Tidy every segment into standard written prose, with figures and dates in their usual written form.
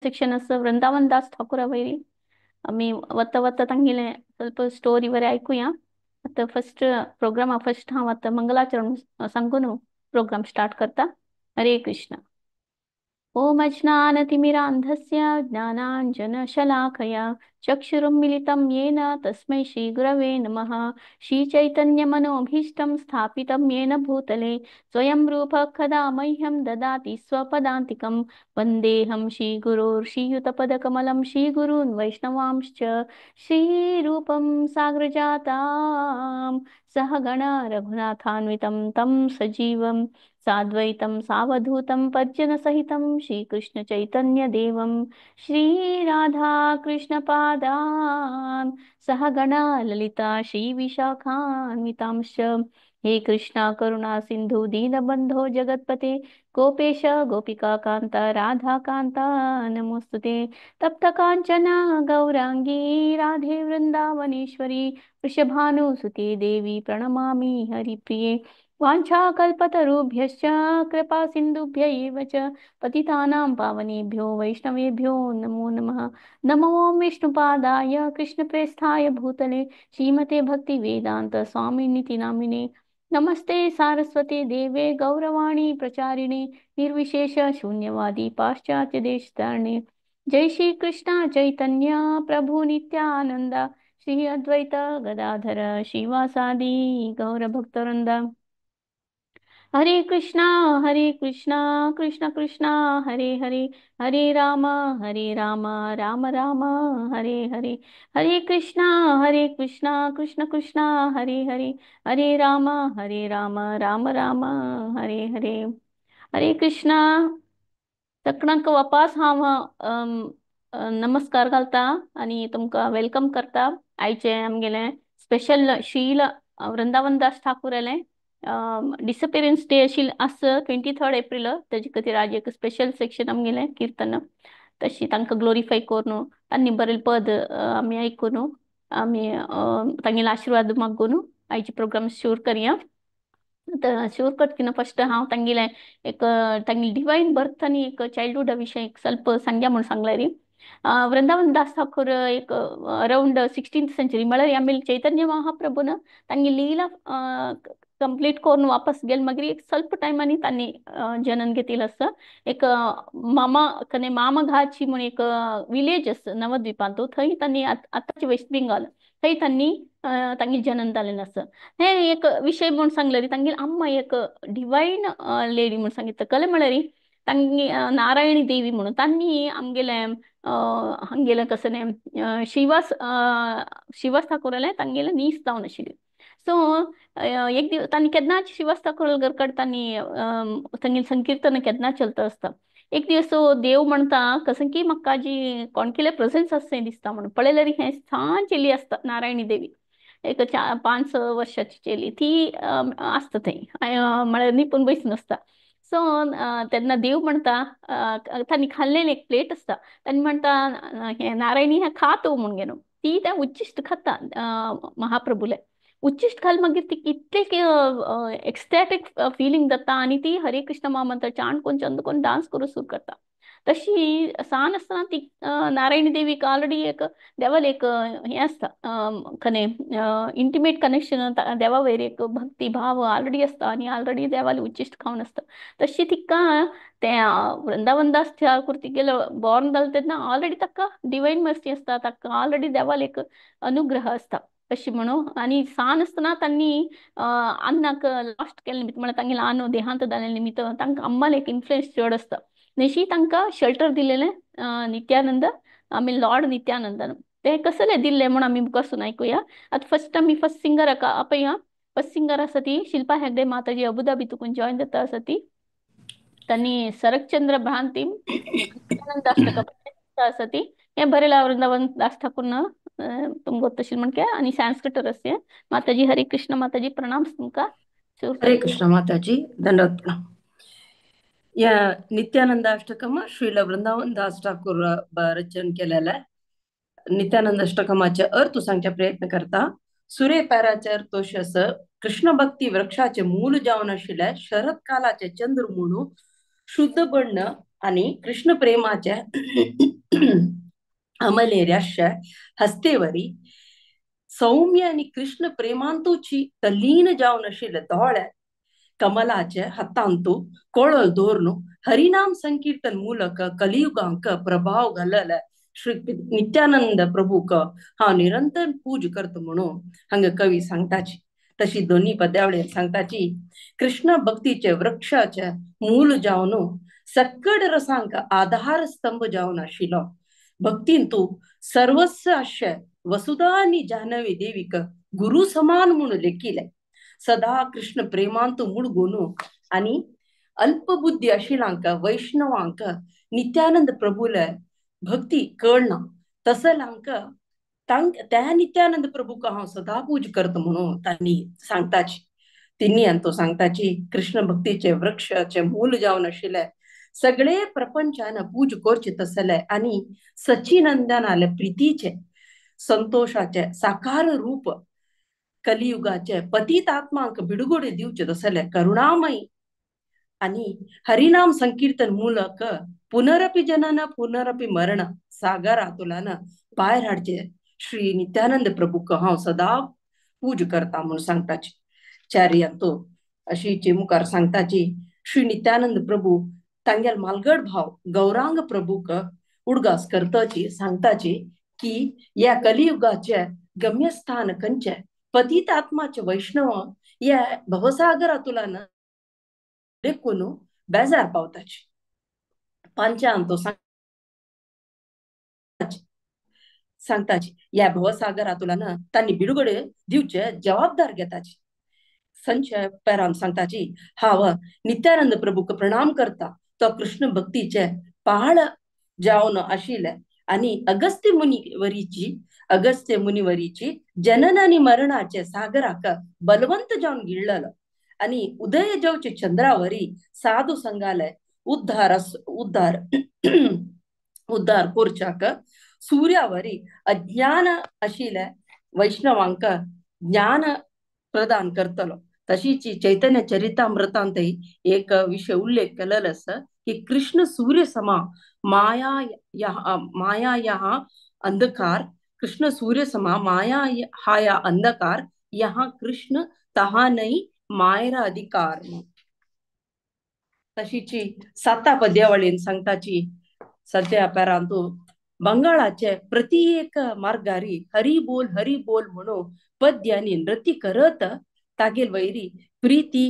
Section Vrindavan Das Thakur ಅವೈರಿ मी वत्त वत्त ತಂಗಿಲೆ ಸ್ವಲ್ಪ story ವರೆ ಐಕುಯಾ आता फर्स्ट प्रोग्राम फर्स्ट हांव आता मंगलाचरण सांगून प्रोग्राम स्टार्ट करता. हरे कृष्ण. ॐ अज्ञानतिमिरान्धस्य ज्ञानाञ्जनशलाकया चक्षुरुन्मिलितं येन तस्मै श्रीगुरवे नमः. श्रीचैतन्यमनोभीष्टं स्थापितं येन भूतले स्वयं रूपः कदा मह्यं ददाति स्वपदान्तिकं. वन्देऽहं श्रीगुरोर्श्रीयुतपदकमलं श्रीगुरून् वैष्णवांश्च श्रीरूपं साग्रजातां सहगणा रघुनाथान्वितं तं सजीवं साद्वैतं सावधूतं परिजनसहितं श्रीकृष्णचैतन्यदेवं श्रीराधाकृष्णपादान् सहगणा ललिता श्रीविशाखान्वितांश्च. हे कृष्णा करुणा सिन्धु दीनबन्धो जगत्पते गोपेश गोपिका कान्त राधा कान्ता नमोस्तुते. तप्त काञ्चना गौराङ्गी राधे वृन्दावनेश्वरी वृषभानुसुते देवी प्रणमामि हरिप्रिये. वाञ्छाकल्पतरुभ्यश्च कृपा सिन्धुभ्य एव च पतितानां पावनेभ्यो वैष्णवेभ्यो नमो नमः. नमो विष्णुपादाय कृष्णप्रेष्ठाय भूतले श्रीमते भक्तिवेदान्त स्वामिनिति नामिने. नमस्ते सारस्वते देवे गौरवाणी प्रचारिणे निर्विशेष शून्यवादी पाश्चात्य देशतारिणे. जय श्री कृष्ण चैतन्य प्रभु नित्यानंद श्री अद्वैत गदाधर श्रीवासादि गौरभक्तवृंद. हरे कृष्णा कृष्ण कृष्णा हरे हरे हरे राम राम राम हरे हरे. हरे कृष्णा कृष्ण कृष्णा हरे हरे हरे राम राम राम हरे हरे. हरे कृष्णा. तकणक वापस हांव नमस्कार घालता आनी तुमकां वेलकम करता. आयचे आमगेले स्पेशल शील वृंदावन दास ठाकूर आले डिसअपियरन्स डे आशिल्लें आस 23 एप्रिल. तेजे खातीर आज एक स्पेशल सेक्शन आमगेलें कीर्तन तशी तांकां ग्लोरिफाय करून तांणी बरयलें पद आमी आयकून आमी तांगेलो आशिर्वाद मागून आयचे प्रोग्राम शूर करया. शूर करतना फर्स्ट हांव तांगेलें एक तांगेली डिवायन बर्थ आनी एक चायल्डहूडा विशयी एक ಸ್ವಲ್ಪ सांगया म्हूण सांगलें री. वृंदावन दास ठाकूर एक अराउंड 16th सेंचुरी म्हळ्यार आमी चैतन्य महाप्रभून तांगे लीला कंप्लीट करून वापस गेल मागीर एक ಸ್ವಲ್ಪ टायमांनी तांणी जनन घेतिल्लो आसा. एक मामा कने मामघाची म्हूण एक विलेज आसा नवद्वीपांत थंय तांणी आतांचे वेस्ट बेंगॉल थंय तांणी तांगे जनन जाल्लें आसा. हे एक विषय म्हूण सांगले री. तांगे अम्मा एक डिवायन लेडी म्हूण सांगितलं कले म्हळ्यार तांगे नारायणी देवी म्हणून तांणी आमगेले हांगेले कसं न्ही शिवास ठाकूराले तांगेले नीस जावन आशिल्ली. सो एक दिवस तांणी केन्नाच शिवास ठाकूर कडेन तांणी तांगे संकीर्तन केन्ना चलता आसता. एक दिवस देव म्हणटा कसं की म्हाका जी कोण केले प्रेझेन्स आसता दिसता म्हणून पळयल्यार हे छान चेली आसता नारायणी देवी एक 5-6 वर्षाची चेली ती आसता थंय म्हळ्यार निपून बसून आसता. सो तेन्ना देव म्हणटा तांणी खाल्लेली एक प्लेट आसता तांणी म्हणटा हे नारायणी हे खा तूं म्हूण घेवन ती तें उच्चिश्ट खाता महाप्रभूले. उच्चिश्ट खाल मागीर ती कितले एक्स्टॅटीक फिलींग जाता आनी ती हरे कृष्ण महामंत्र चांट कोन चंद कोन डान्स करून सुरू करता. तशी सान आसतना ती नारायणी देवीक ऑलरेडी एक देवाल एक हे आसता खने इंटिमेट कनेक्शन देवा वयर एक भक्ती भाव ऑलरेडी आसता आनी ऑलरेडी देवाले उच्चिश्ट खावन आसता. तशी तिका ते वृंदावन दास ठाकूर तिगेलो बॉर्न जालो तेन्ना ऑलरेडी ताका डिवायन मर्सी आसता ताका ऑलरेडी देवाल एक अनुग्रह आसता तशी म्हणून. आनी सान आसतना तांणी अन्नाक लास्ट केले निमित्त म्हळ्यार तांगेलो आनो देहांत जाले निमित्त तांकां अम्माल एक इन्फ्लुएन्स चड आसता. नेशी तांकां शेल्टर दिलेलें नित्यानंद आमी लॉर्ड नित्यानंदन ते कसले दिल्ले म्हणून आमी बसून आयकुया. आतां फर्स्ट आमी फर्स्ट सिंगर आपया. फर्स्ट सिंगर आसा ती शिल्पा हेगडे माताजी अबुधाबी तुकून जॉइन जाता आसा ती. तांणी सरकचंद्र भ्रांतीम नित्यानंद अष्टक आसा ती हे बरयला वृंदावन दास ठाकूरन तुमकां गोत्तशील म्हण के आनी संस्कृत रस्य. माताजी हरे कृष्ण माताजी प्रणाम तुमकां. हरे कृष्ण माताजी दंडवत प्रणाम. या नित्यानंद अष्टकम श्रील वृंदावन दास ठाकूर रचन केलेला नित्यानंद अष्टकमाचे अर्थ सांगच्या प्रयत्न करता. सुरे पैराचे अर्थ अशे कृष्ण भक्ती वृक्षाचे मूल जावन आशिल्ले शरद कालाचे चंद्र म्हणून शुद्ध बण्ण आणि कृष्ण प्रेमाच्या अमलेऱ्याश हस्तेवरी सौम्य आणि कृष्ण प्रेमांतूची तल्लीन जावन आशिल्ले दोळे कमलाचे हत्तांतू कोळल दोर्नु हरिनाम संकीर्तन ಮೂಲಕ कलियुगांक प्रभाव घालले श्री नित्यानंद प्रभूक हांव निरंतर पूज करता म्हणून हांगा कवी सांगताची. तशी दोन्ही पद्यावळी सांगताची कृष्ण भक्तीचे वृक्षाचे मूल जावन सक्कड रसांक आधार स्तंभ जावन आशिलो. भक्तीन तू सर्वस्व आशय वसुधा आणि जान्हवी देवीक गुरु समान म्हणून लेखिले. सदा कृष्ण प्रेमांत मुळगून आणि अल्पबुद्धी आशिलांक वैष्णवांक नित्यानंद प्रभूले भक्ती कळना तसलांक त्या नित्यानंद प्रभूक हांव सदा पूज करता म्हणून तांणी सांगताची. तिन्ही अंतो सांगताची कृष्ण भक्तीचे वृक्षाचे मूल जावन आशिल्ले सगळे प्रपंचान पूज करचे तसले आणि सचिनंदनाले प्रीतीचे संतोषाचे साकार रूप कलियुगाचे पतित आत्मांक बिಡುಗಡೆ दिवचे तसले करुणामयी आणि हरिनाम संकीर्तन ಮೂಲಕ पुनरपि जनन पुनरपि मरण सागरातुलान बाहेर हाडचे श्री नित्यानंद प्रभूक हांव सदा पूज करता म्हणून सांगताची. चार्यांतो अशी चिमुकार सांगताची श्री नित्यानंद प्रभू तांगेल मालगड भाव गौरांग प्रभूक उडगास करताची सांगताची की या कलियुगाचे गम्यस्थान कंचे पतित आत्माचे वैष्णव या भवसागरातुलान देखून बेजार पावताची. पांचांतो सांगताची या भवसागरातुलान तांणी बिಡುಗಡೆ दिवचे जबाबदार घेताची. संचय पेरान सांगताची हांव नित्यानंद प्रभूक प्रणाम करता. तो कृष्ण भक्तीचे पहाड जावन आशिल्ले आणि अगस्त्य मुनिवरीची जनन आणि मरणाचे सागराक बलवंत जावन गिळलो आणि उदय जावचे चंद्रावरी साधू संघाले उद्धार कोरच्याक सूर्यावरी अज्ञान आशिल्ले वैष्णवांक ज्ञान प्रदान करतलो. तशीची चैतन्य चरितामृतांतही एक विषय उल्लेख केलेला आसा की कृष्ण सूर्य समा माया यहाँ अंधकार कृष्ण सूर्य समा माया हा अंधकार यहाँ कृष्ण तहा नाही मायरा अधिकार. तशीची 7 पद्यावळीन सांगताची सध्या पेरांतू बंगाळाचे प्रत्येक मार्गारी हरी बोल म्हणून पद्यांनी नृत्य करत तागेल वैरी प्रीती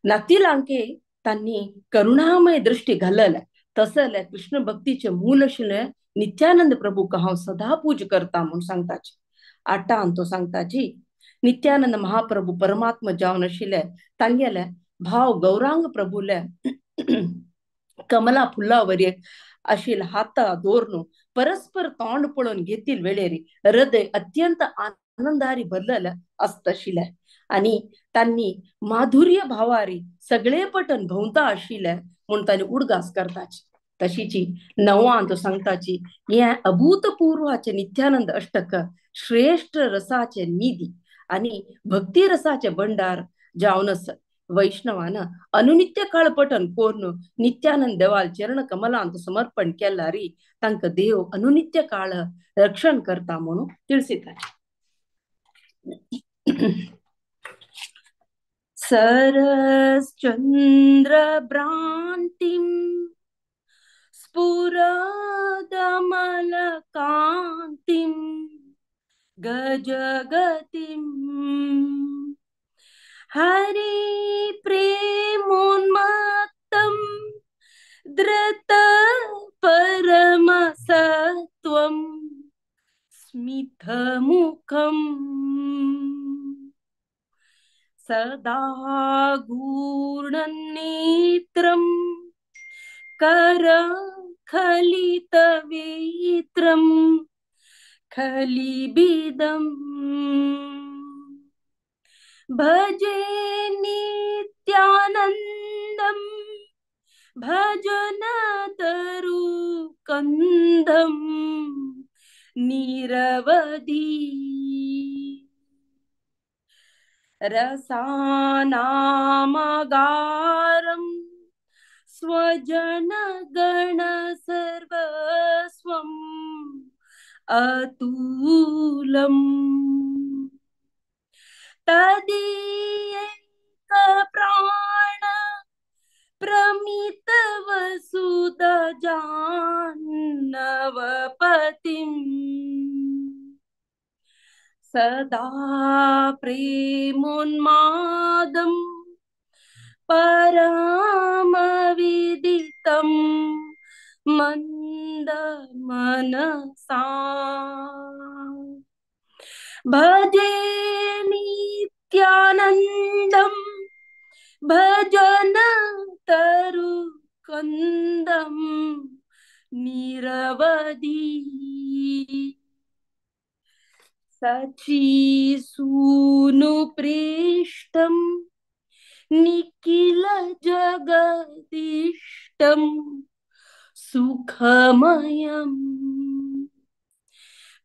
नातिलांके तांणी करुणामय दृष्टी घालल्या. तसले कृष्ण भक्तीचे मूल आशिल्ले नित्यानंद प्रभूक हांव सदा पूज करता म्हणून सांगताची. 8 सांगताची नित्यानंद महाप्रभू परमात्मा जावन आशिल्ले तांगेले भाव गौरांग प्रभूले कमला फुलावरी आशिल हात दोरनु परस्पर तोंड पळोवन घेतील वेळेरी हृदय अत्यंत आनंदारी भरलेले आसतशिले आणि तांणी माधुर्य भावारी सगळे पटन भोवता आशिल्ले म्हणून तांणी उडगास करताची. तशीची 9 सांगताची हे अभूतपूर्वाचे नित्यानंद अष्टक श्रेष्ठ रसाचे निधी आणि भक्ती रसाचे भंडार जावनस वैष्णवान अनुनित्य काळ पठन कोरून नित्यानंद देवाल चरण कमलांत समर्पण केल्यारी तांक देव अनुनित्य काळ रक्षण करता म्हणून ತಿಳಿಸಿದ್ದಾರೆ. सरश्चंद्र भ्रांतिं स्फुरदमलकान्तिं गजगतिं हरि प्रेमोन्मत्तं धृत परमसत्वं स्मितमुखम् सदा घूर्णनेत्रं करखलितवेत्रं खलिबिदम् भजे नित्यानन्दं भजनतरुकन्दं निरवधि रसानामगारं स्वजन गण सर्वस्वम् अतुलम् तदीयैक प्राण प्रमित वसुदजान्नवपतिम् सदा प्रेमोन्मादम् परमविदितं मन्दमनसा भजे नित्यानन्दम् भजन तरुकन्दम् निरवधि सचीसूनुपृष्ठम् निखिल जगदिष्टम् सुखमयम्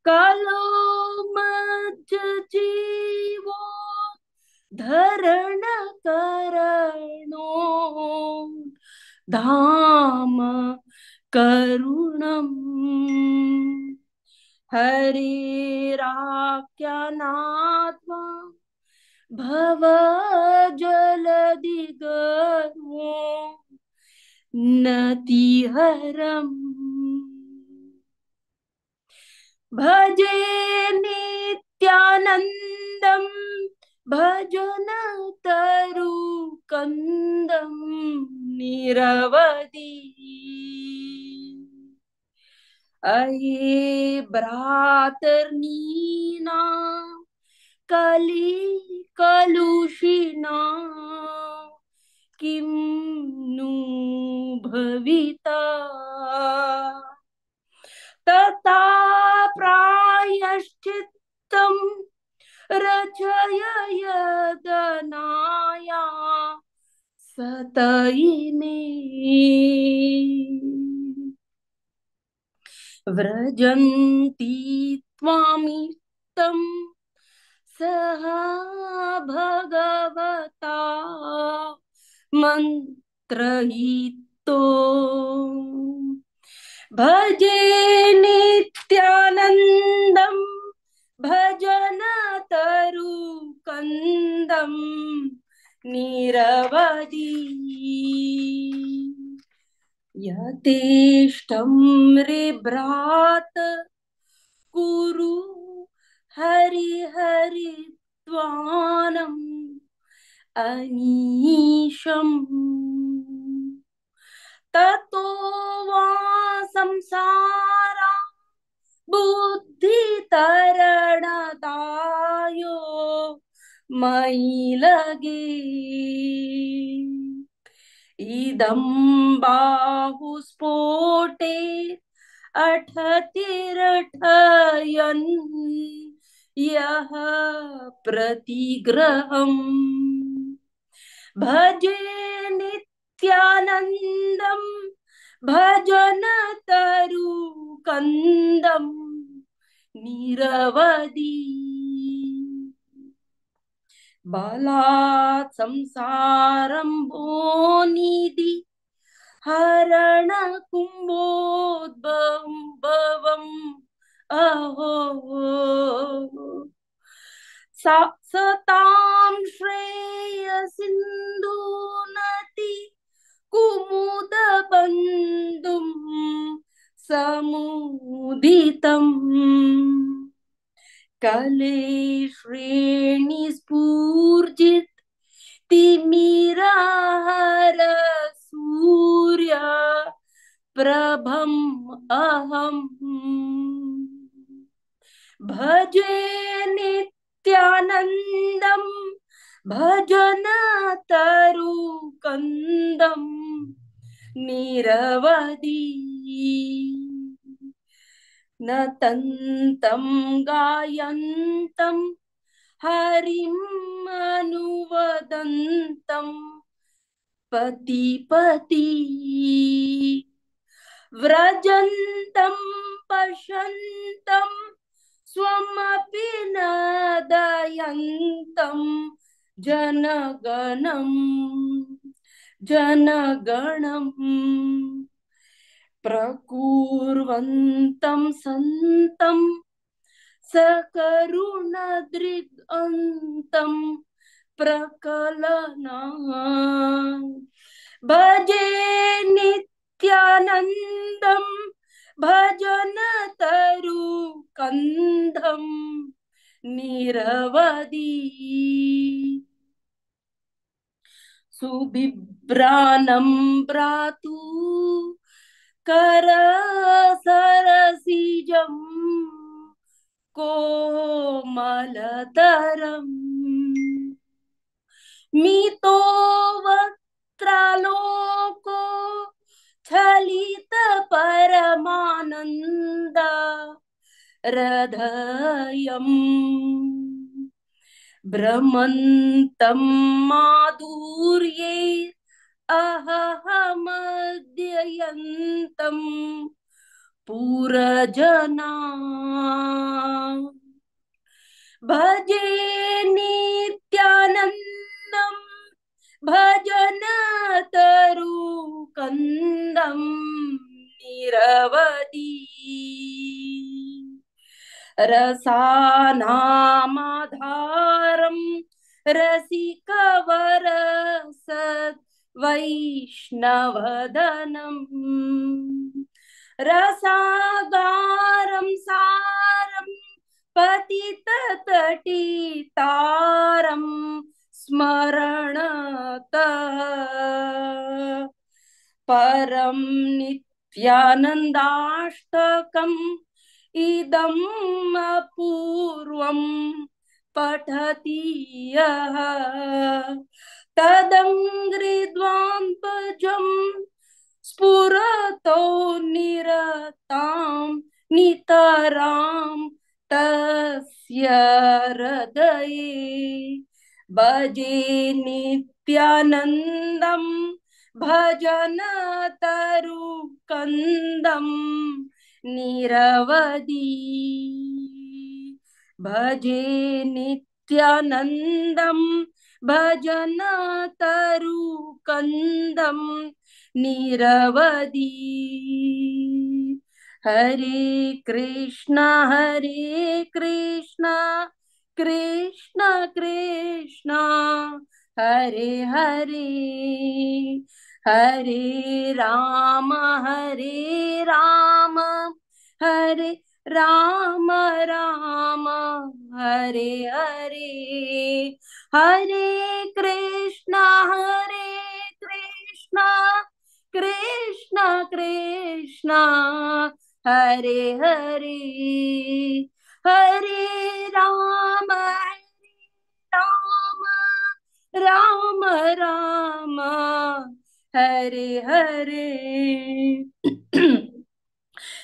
कालो मज्जजीवो धरण करणो धाम करुणम् हरेराख्यानात्मा भव जलधिगर्वो नतिहरम् भजे नित्यानन्दम् भजन तरुकन्दम् निरवधि अये भ्रातर्नीना कली कलुषिना किं नु भविता तथा प्रायश्चित्तं रचय यदनाया सतयिमे व्रजन्ति त्वामितं सह भगवता मन्त्रहितो भजे नित्यानन्दम् भजन तरुकन्दम् निरवधि यथेष्टं रे भ्रात कुरु हरिहरित्वानम् अनीशम् ततो वा संसारा बुद्धितरणदायो मयि लगे इदं बाहुस्फोटे अठतिरठयन् यः प्रतिग्रहम् भजे नित्यानन्दम् भजन तरुकन्दम् निरवधि बलात् संसारम्भोनिधि हरण कुम्भोद्भवम् अहो सतां श्रेयसिन्धुनति कुमुद बन्धुम् समुदितम् कले श्रेणी स्फूर्जित तिमिराहर सूर्य प्रभम् अहम् भजे नित्यानन्दम् भजन तरुकन्दम् निरवधि न तन्तं गायन्तं हरिम् अनुवदन्तं पति पति व्रजन्तं पश्यन्तं स्वमपि न दयन्तं जनगणम् जनगणम् प्रकुर्वन्तं सन्तं सकरुणदृग्अन्तं प्रकलना भजे नित्यानन्दं भजन तरु कंदम निरवधि सुबिभ्राणं भ्रातु कर सरसिजं कोमलतरम् मितो वक्त्रालोको छलित परमानंद हृदयम् भ्रमन्तं माधुर्ये अहमद्ययन्तं पुरजना भजे नित्यानन्दं भजन तरु कंदम निरवधि रसानामाधारं रसिकवरसत् वैष्णवदनम् रसागारं सारं पतिततटितारं स्मरणतः परं नित्यानन्दाष्टकम् इदम् अपूर्वं पठति यः तदङ्घ्रिद्वान्पजं स्फुरतो निरतां नितरां तस्य हृदये भजे नित्यानन्दं भजन तरु कंदम निरवधि भजे नित्यानन्दं भजन तरु कंदम निरवधि हरे कृष्ण कृष्ण कृष्ण हरे हरे हरे राम हरे राम राम हरे हरे हरे कृष्ण कृष्ण कृष्ण हरे हरे हरे राम राम राम हरे हरे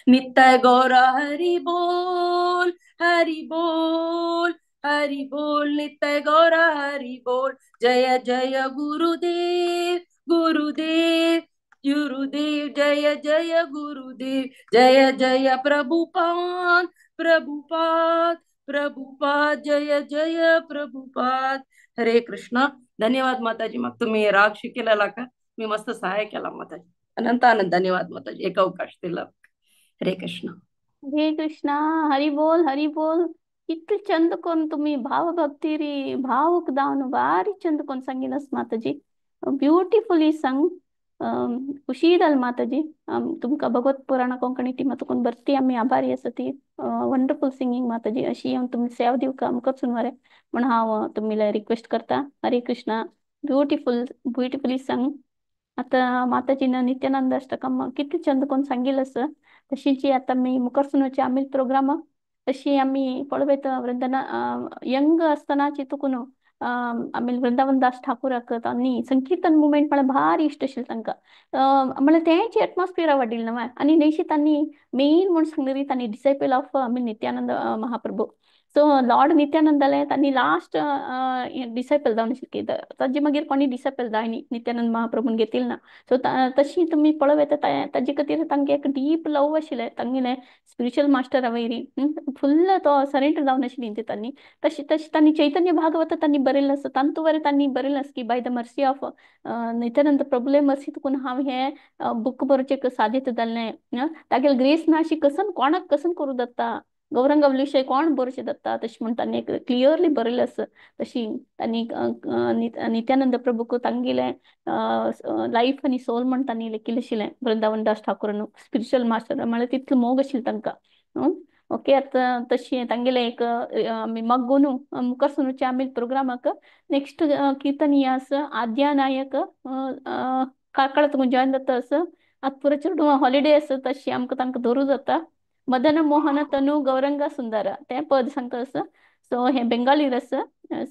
नित्य गौर हरि बोल हरि बोल हरि बोल नित्य गौर हरि बोल जय जय गुरुदेव गुरुदेव गुरुदेव जय जय गुरुदेव जय जय प्रभुपाद प्रभुपाद प्रभुपाद जय जय प्रभुपाद हरे कृष्ण धन्यवाद माताजी मग तुम्ही राग शिकेला का मी मस्त सहाय केला माताजी अनंत आनंद धन्यवाद माताजी एक अवकाश दिला हरे कृष्ण हरे कृष्णा हरी बोल किती चंद कोण तुम्ही भावभक्ती भावुक दावून भारी चंद कोण सांगितलंस माताजी ब्युटिफुली सांग खुशी माताजी तुमका भगवत पुराण कोंकणी टीम तुकून भरती आम्ही आभारी असती वंडरफुल सिंगिंग माताजी अशी येऊन तुम्ही सेव दिवक आमकां सुनवारे म्हणून हांव तुमीला रिक्वेस्ट करता हरे कृष्णा ब्युटिफुली सांग आता माताजीनं नित्यानंद अष्टकम किती चंद कोण सांगितलंस तशीची आता मी मुखर्सुनचे आम्ही प्रोग्राम तशी आम्ही पळवेत वृंदना यंग असतानाची तुकून आम्ही वृंदावन दास ठाकूर आणि संकीर्तन मुवमेंट मला भारी इष्ट आशिल्लें तांकां मला तेंची एटमॉस्फियर आवडली ना आणि नैशी तांणी मेन म्हूण सांगली तांणी डिसायपल ऑफ आम्ही नित्यानंद महाप्रभू सो लॉर्ड नित्यानंदाले तांणी लास्ट डिसायपल जावन आशिल्ली ताजे मागीर कोणी डिसायपल जायनी नित्यानंद महाप्रभून घेतिल ना. सो तशी तुमी पळोव येता ताजे खातीर तांगे एक डीप लव आशिल्लें तांगेलें स्पिरिच्युअल मास्टरा वयरी फुल्ल तो सरेंडर जावन आशिल्ली तांणी. तशी तशी तांणी चैतन्य भागवत तांणी बरयल्लें आसा तांतू वरें तांणी बरयल्लें आसा की by the mercy of Nityananda प्रभुले मर्सी तुकून हांव हें बूक बरोवचें सादीत जाल्लें. तागेले ग्रेस ना अशी कसन कोणाक कसन करूं जाता, गौरंगा विशय कोण बरोवचें जाता तशें म्हण तांणी एक क्लियरली बरयल्लें आसा. तशी तांणी नित्यानंद प्रभूक तांगेलें लायफ आनी सोल म्हण तांणी लेखिल्लें आशिल्लें वृंदावन दास ठाकूरान स्पिरिच्युअल मास्टर म्हळ्यार तितलो मोग आशिल्लो तांकां. ओके आतां तशी तांगेलें एक आमी मग्गोनू मुखार सुनूचे आमी प्रोग्रामाक नेक्स्ट कीर्तन हें आसा आद्या नायक काकळ तुमकां जॉयन जाता आसा आतां पुरो चेडूं हॉलिडे आसा तशी आमकां तांकां धरूं जाता. मदन मोहन तनू गौरंगा सुंदर तें पद सांगता आसा. सो हें बेंगालीर आसा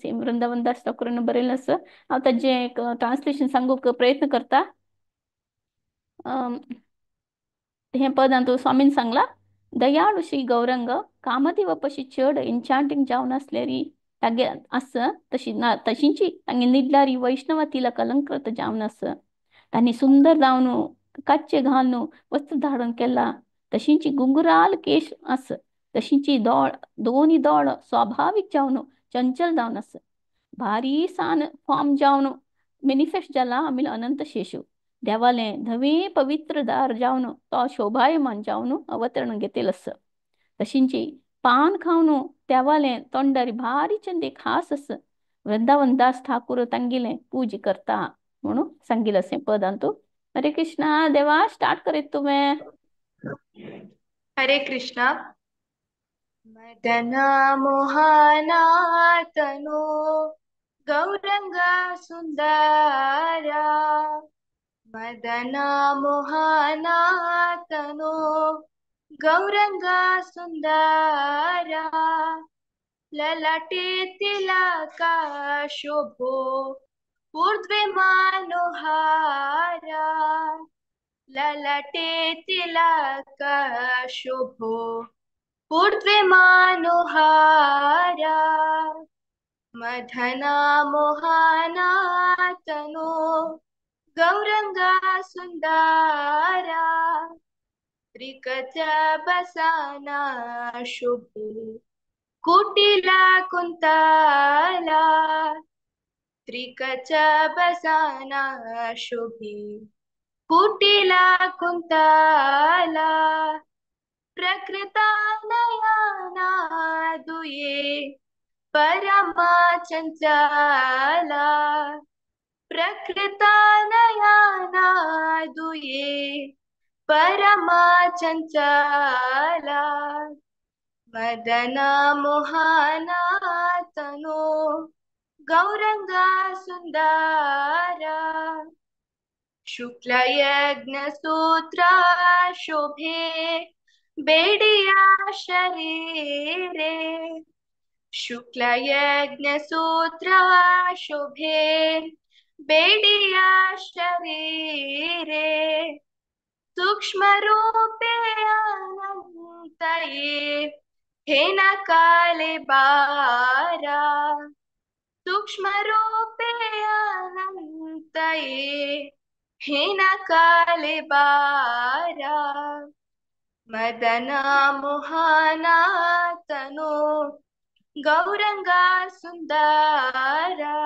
सेम वृंदावन दास ठाकूरान बरयल्लें आसा. हांव ताजें एक ट्रान्सलेशन सांगूक प्रयत्न करता. हें पद हांव स्वामीन सांगला. दयाळू श्री गौरंग कामदेव पशी चड एन्चांटींग जावन आसलेली तागे आसा तशी ना तशींची तांगे निडलारी वैष्णव तिलक अलंकृत जावन आसा. तांणी सुंदर जावन काचे घालून वस्त्र धारण केला. तशींची गुंगुराल केश आसा. तशींची दोन्ही दोळ स्वाभाविक जावन चंचल जावन आसा. भारी सान फॉर्म जावन मॅनिफेस्ट जाला आमी अनंत शेषू. देवालें धवे पवित्र दार जावन तो शोभायमान जावन अवतरण घेतिल आसा. तशींची पान खावन देवालें तोंडारी भारी चंदे खास आसा. वृंदावन दास ठाकूर तांगेलें पूज करता म्हणून सांगिल्लें अशें पदांत. हरे कृष्णा देवा स्टार्ट करीत तुवें. हरे कृष्णा. मदना मोहना तनो गौरंगा सुंदरा. मदना मोहना तनो गौरंगा सुंदरा. ललाटे तिलका शोभो ऊर्ध्वे मनोहारा. ललाटे तिलका शोभो ऊर्ध्वे मनोहारा. मदना मोहना तनो गौरंगा सुंदरा. त्रिकच बसना शोभो कुटिला कुंतला. त्रिकच बसना शोभे कुटिला कुंतला. प्रकृता नयना दुये परमा चंचला. प्रकृता नयना दुये परमा चंचला. मदना मोहना तनो गौरंगा सुंदरा. शुक्ल यज्ञ सूत्र शोभे बेडिया शरीरे. शुक्ल यज्ञ सूत्र शोभे बेडिया शरीरे. सूक्ष्म रूपे अनंतये हेन काले बारा. सूक्ष्म रूपे अनंतये हेन काले बारा. मदना मोहना तनो गौरंगा सुंदरा.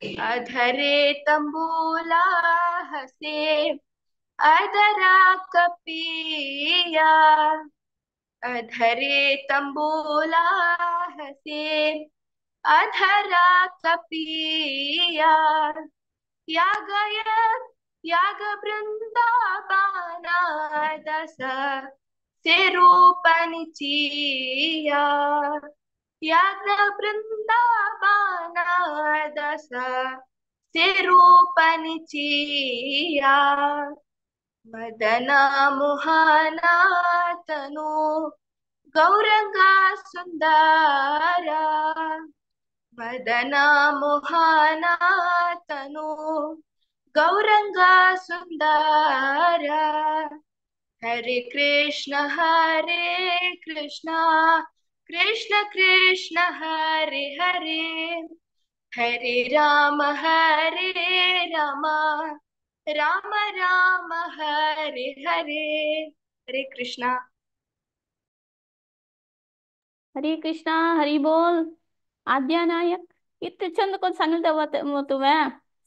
अधरे तंबूला हसे अधरा कपिया. अधरे तंबूला हसे अधरा कपिया. याग वृंदावना दस से रूपनिचिया. याग वृंदावना दस से रूपनिचिया. मदना मोहना तनो गौरंगा सुंदरा. मदना मोहना तनो गौरंगा सुंदरा. हरे कृष्ण कृष्ण कृष्ण हरे हरे हरे राम राम राम हरे हरे. हरे कृष्णा. हरे कृष्णा हरी बोल. आद्या नायक किती चंद कोण सांगिल तेव्हा तुवे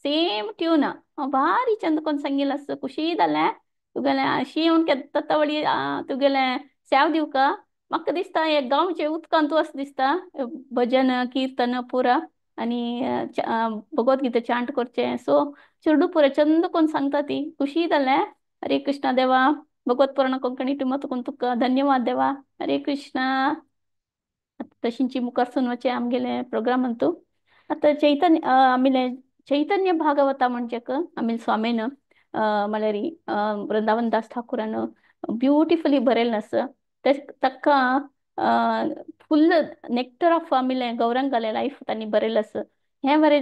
ಸೇಮ್ ಟ್ಯೂನ್ ಭಾರಿ ಚಂದ ಕೊಂಡ್ ಸಂಗಿಲ್ಲ ಖುಷಿ ಇದಲ್ಲೇ तुगेले अशी येऊन तवळी तुगेले सेव दिवक म्हाका दिसता एक गांवचे उदकान तूं असं दिसता भजन कीर्तन पुरा आणि भगवद्गीता चांट करचे सो चेडू पुरा चंद कोण सांगता ती खुशी जाले. हरे कृष्णा देवा भगवत पुराण कोंकणी टिमत कोण तुका धन्यवाद देवा. हरे कृष्णा. तशींची मुखारसून वचे आमगेले प्रोग्राम अंतू आता चैतन्य आमिले चैतन्य भागवता म्हणजे आमिल स्वामीन मलेरी वृंदावन दास ठाकूरान ब्युटिफुली बरयलें आसा तक्का फुल नेक्टर ऑफ आमिले गौरंगाले लाईफ तांणी बरयलें आसा हे बरे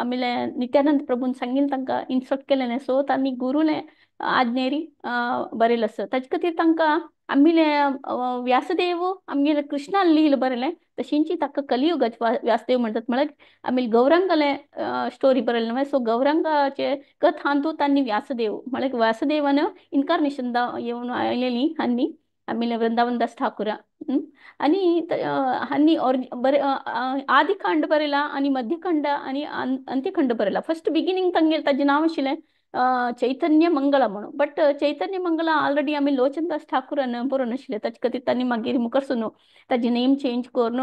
आमिले नित्यानंद प्रभून सांगिल्लें तांकां इन्स्ट्रक्ट केलें सो तांणी गुरुले आज्ञेरी बरयलें आसा ताजे खातीर तांकां आमिले व्यासदेव आमगेले कृष्णान लील बरयलें तशींची ताका कलियुगाचे व्यासदेव म्हणटात म्हळ्यार आमी गौरांगाले स्टोरी बरयलें न्हय सो गौरांगाचे कथांतू तांणी व्यासदेव म्हळ्यार व्यासदेवान इन्कारनेशन येवन आयलेली हांनी आमिले वृंदावन दास ठाकुरा आनी हांनी आदिखंड बरयला आनी मध्यखंड आनी अंत्यखंड बरयला. फर्स्ट बिगिनींग तांगेलें ताजें नांव आशिल्लें चैतन्य मंगला म्हणून बट चैतन्य मंगला ऑलरेडी आमी लोचनदास ठाकुरान बरोवन आशिल्लें ताजे खातीर तांणी मागीर मुखारसून ताजें नेम चेंज करून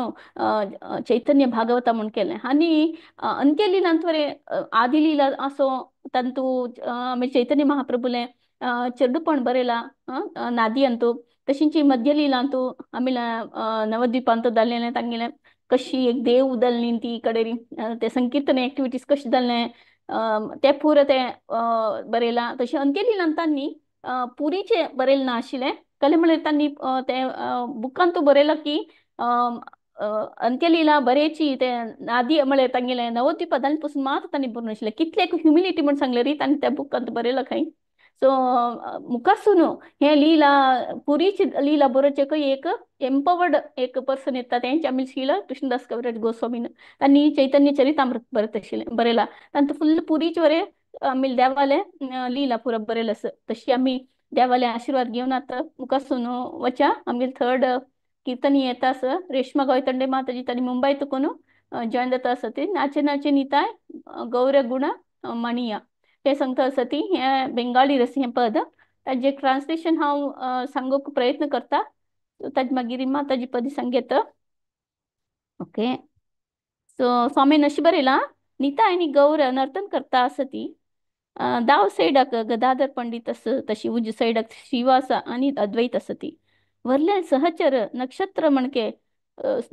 चैतन्य भागवता म्हूण केलें आनी अंत्यलिलांत वरें आदिलीला आसो तांतू आमी चैतन्य महाप्रभुलें चेडूपण बरयला नादी अंतू तशींची मध्यलिलांतू आमी नवद्वीपांतू जाल्लें तांगेलें कशी एक देव उदल्ली ती कडेन ते संकीर्तन एक्टिविटीज कशें जाल्लें ते पुरो ते बरयला. तशें अंत्यलिलांत तांणी पुरीचे बरयलें ना आशिल्लें कले म्हळ्यार तांणी ते बुकांतू बरयलां की अंत्यलीला बरेची ते नादी म्हळ्यार तांगेलें नवद्वीपा जाल्ले पसून मात तांणी बरोवन आशिल्लें कितले ह्युमिलिटी म्हूण सांगलें री तांणी त्या बुकांत बरयलां खंय सो मुखारसून हे लीला पुरीची लीला बरोवचेक एक एम्पावर्ड एक पर्सन येता तेंचे आमी श्रील कृष्णदास कविराज गोस्वामीन तांणी चैतन्य चरितामृत बरयत आशिल्लें बरयलां तांतू फुल्ल पुरीचे वरें आमी देवाले लीला पुरो बरयला आसा तशी आमी देवाले आशिर्वाद घेवन आतां मुखारसून वचा आमगेले थर्ड कीर्तनी येता आसा रेश्मा गोयतंडे माताजी तांणी मुंबय तुकून जॉइन जाता आसा ती नाचे नाचे निताय गौर गुण मणिया हे सांगता आसा ती हे बेंगाली रस हें पद ताजे ट्रान्सलेशन हांव सांगूक प्रयत्न करता ताजे मागीर माताजी पदी सांगेत. ओके सो स्वामीन अशें बरयलां निताय आनी गौर नर्तन करता आसा ती दाव सायडाक गदाधर पंडित आसा तशी उज सायडाक श्रीवास आनी अद्वैत आसा ती वरले सहचर नक्षत्र म्हणके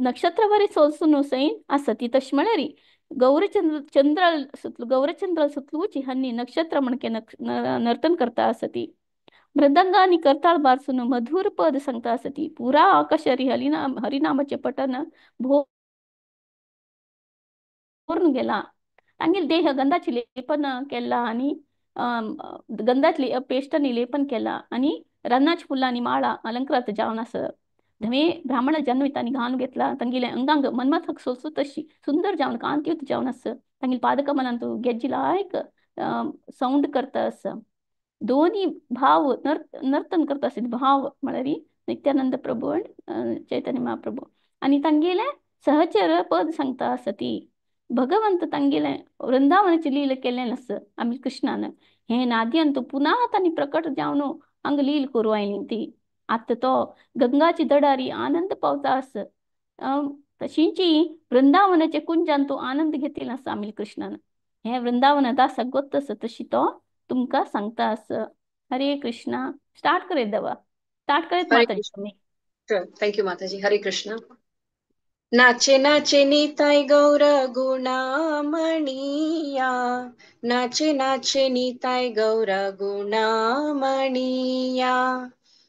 नक्षत्र वरी सोलसून सैन आसा ती तशी म्हळ्यार गौरचंद्र सुतलूची हन्नी नक्षत्र म्हणके नर्तन करता आसा ती मृदंग आनी करताळ बारसून मधुर पद सांगता आसा ती पुरा आकाश हरिनामाचे पठन भरून गेला. तांगेल देह गंधाची लेपन केला आनी गंधातली पेस्टांनी लेपन केला आनी रन्नाच्या फुलांनी माळा अलंकृत जावन आसा धवे ब्राह्मण जन्म तांणी घालून घेतला तांगेले अंगांग मनमथक सोलसूत अशी सुंदर जावन कांतियुत जावन आसा तांगेले पादकमलांत गेज्जी लायक साऊंड करता आसा दोन्ही भाव नर्तन करता आसा भाव म्हळ्यार नित्यानंद प्रभू आनी चैतन्य महाप्रभू आनी तांगेले सहचर पद सांगता आसा ती भगवंत तांगेले वृंदावनाची लील केलें आसा आमी कृष्णान हे नाद्यंत पुन्हा तांणी प्रकट जावन हांगा लील करूं आयली ती आतां तो गंगाची दडारी आनंद पावता आसा तशींची वृंदावनाचे कुंजान तूं आनंद घेतिल्लो आसा आमी कृष्णान हे वृंदावन दासाक गोत्त आसा तशी तो तुमकां सांगता आसा. हरे कृष्णा. स्टार्ट करेत देवा स्टार्ट करेत हरे माताजी कृष्ण. तुम्ही. थैंक यू माताजी. हरे कृष्ण. नाचे नाचे निताय गौर गुणामणिया नाचे नाचे निताय गौर गुणामणिया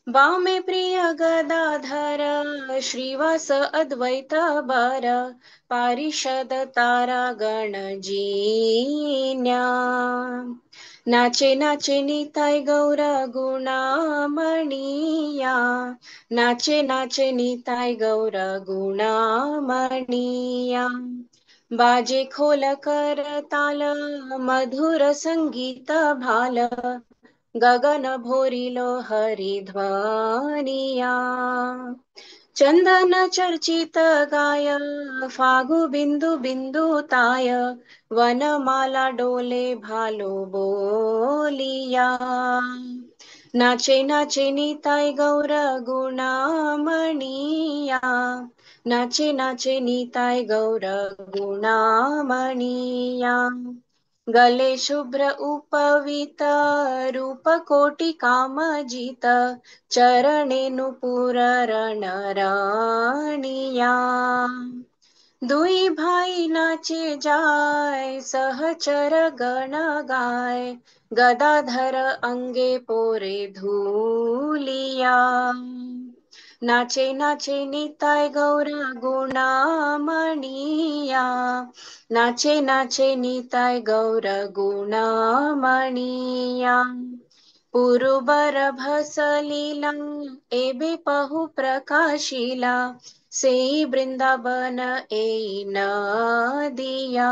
वामे प्रिय गदाधर श्रीवास अद्वैत बर पारिषद तारा गणजीन्या नाचे नाचे निताय गौर गुणामणिया नाचे नाचे निताय गौर गुणामणिया बाजे खोल कर ताल मधुर संगीत भाल गगन भोरिलो हरिध्वनिया चंदन चर्चित गाय फागु बिंदु बिंदु ताय वनमाला डोले भालो बोलिया नाचे नाचे निताय गौर गुणामणिया नाचे नाचे निताय गौर गुणामणिया गले शुभ्र उपवित रूप कोटि कामजित चरणे नुपुर रणराणिया दुई भाई नाचे जाय सहचर गण गाय गदाधर अंगे पोरे धूलिया नाचे नाचे निताय गौर गुणामणिया नाचे नाचे निताय गौर गुणामणिया पुरुबर भसलीला एबे पहु प्रकाशिला सेई वृंदावन एई नदिया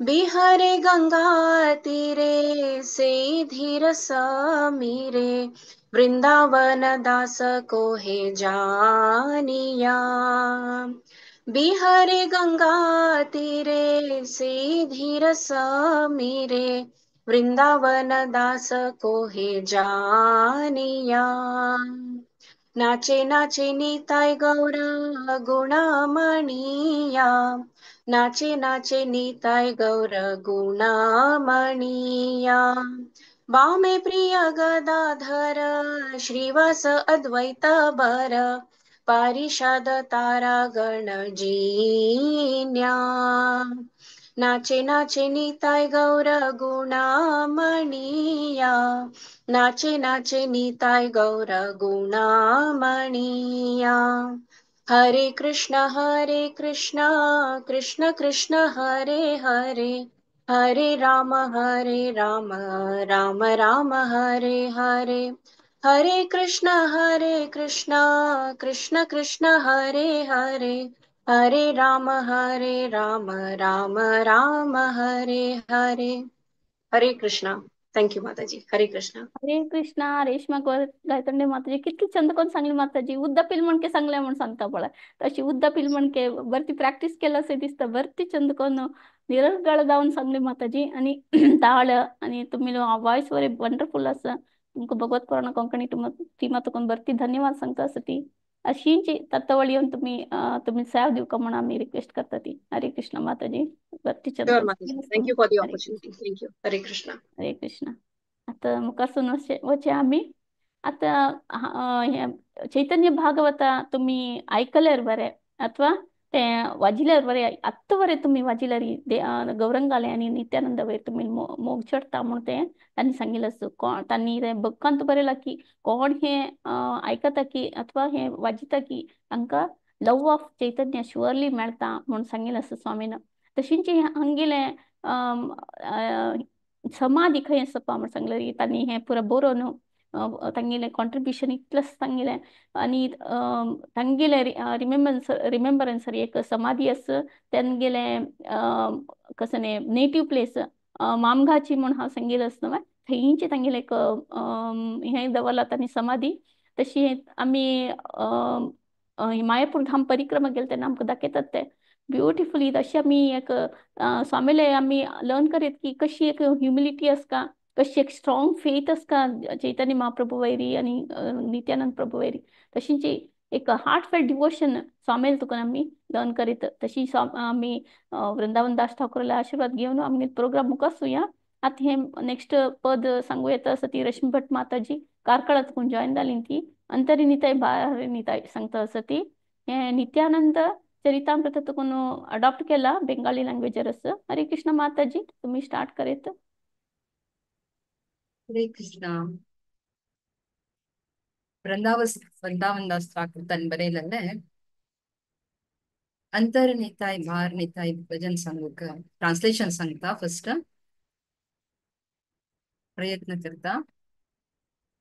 बिहारे गंगा तीरे सेई धीर समीरे वृंदावन दास को हे जानिया बिहारे गंगा तीरे से धीर समीरे वृंदावन दास को हे जानिया नाचे नाचे निताय गौर गुणामणिया नाचे नाचे निताय गौर गुणामणिया बामे प्रिय गदाधर श्रीवास अद्वैत बर पारिषद तारा गणजीन्या नाचे नाचे निताय गौर गुणामणिया नाचे नाचे निताय गौर गुणामणिया हरे कृष्ण कृष्ण कृष्ण हरे हरे हरे राम राम राम हरे हरे हरे कृष्ण कृष्ण कृष्ण हरे हरे हरे राम राम राम हरे हरे हरे कृष्ण थँक्यू माताजी हरे कृष्ण हरे कृष्णा रेश्मा गायतोंडे माताजी कितली चंद कोण सांगली माताजी उद्दा पिलमणके सांगले म्हणून सांगता पळय तशी उद्दा पिलमणके बरती प्रॅक्टिस केलं असे दिसतं बरती चंद कोण निरर्गळ जाऊन सांगली माताजी आणि ताळ आणि तुम्ही वॉइस वर वंडरफुल असं तुमको भगवत पुराण कोंकणी ती मातकोन बरती धन्यवाद सांगता ती अशीची तत्वळी येऊन तुम्ही सेव दिवका म्हणून आम्ही रिक्वेस्ट करता ती हरे कृष्ण माताजी बरती चंद शुअर कोण माताजी सांगलीस थँक्यू तुम्ही फॉर दी हरे ऑपॉर्च्युनिटी थँक्यू हरे कृष्ण हरे कृष्ण आता मुखासून वचे आम्ही आता चैतन्य भागवत तुम्ही ऐकल्यार बरे अथवा ते वाजिल्यार बरे आत्ता तुम्ही वाजिल्यार गौरंगाले आणि नित्यानंद वयर तुम्ही मोग चढता म्हणून ते त्यांनी सांगितलं कोण त्यांनी ते बक्कांत बरेला की कोण हे ऐकता की अथवा हे वाजिता की तांकां लव ऑफ चैतन्य शुअरली मेळटा म्हणून सांगितलं स्वामीनं तशींची हंगिले समाधी खंय आसपा म्हण सांगलें तांणी हें पुरो बरोवन तांगेलें कॉन्ट्रिब्युशन इतलें सांगिल्लें आनी तांगेलें रिमेंबरन्स एक समाधी आसा तांगेलें कसं न्ही नेटीव प्लेस मामगाची म्हूण हांव सांगिल्लें आसता न्हय थंयची तांगेलें एक हें दवरला तांणी समाधी तशी आमी मायापूर धाम परिक्रमा गेले तेन्ना आमकां दाखयतात ते ब्युटिफुली अशी आमी एक स्वामीले आमी लर्न करीत की कशी एक ह्युमिलिटी आसका कशी एक स्ट्रॉंग फेथ आसका चैतन्य महाप्रभू वैरी आणि नित्यानंद प्रभू वैरी तशींची एक हार्टफेल्ट डिवोशन स्वामील तुका आमी लर्न करीत तशी आमी वृंदावन दास ठाकूरला आशीर्वाद घेवन आमी प्रोग्राम मुखार सुया आता हे नेक्स्ट पद सांगू येता सती रश्मी भट माताजी कारकळात कोण जॉईन जाली ती अंतरिनिताय बाहरिनिताय सांगता सती हे नित्यानंद चरितामृत तुकून अडॉप्ट केला बेंगाली लँग्वेजर असं हरे कृष्ण माताजी तुम्ही स्टार्ट करेत हरे कृष्णा वृंदावन दास ठाकुर तन बरेलल्ले अंतर निताय भार निताय भजन संघ ट्रान्सलेशन सांगता फर्स्ट प्रयत्न करता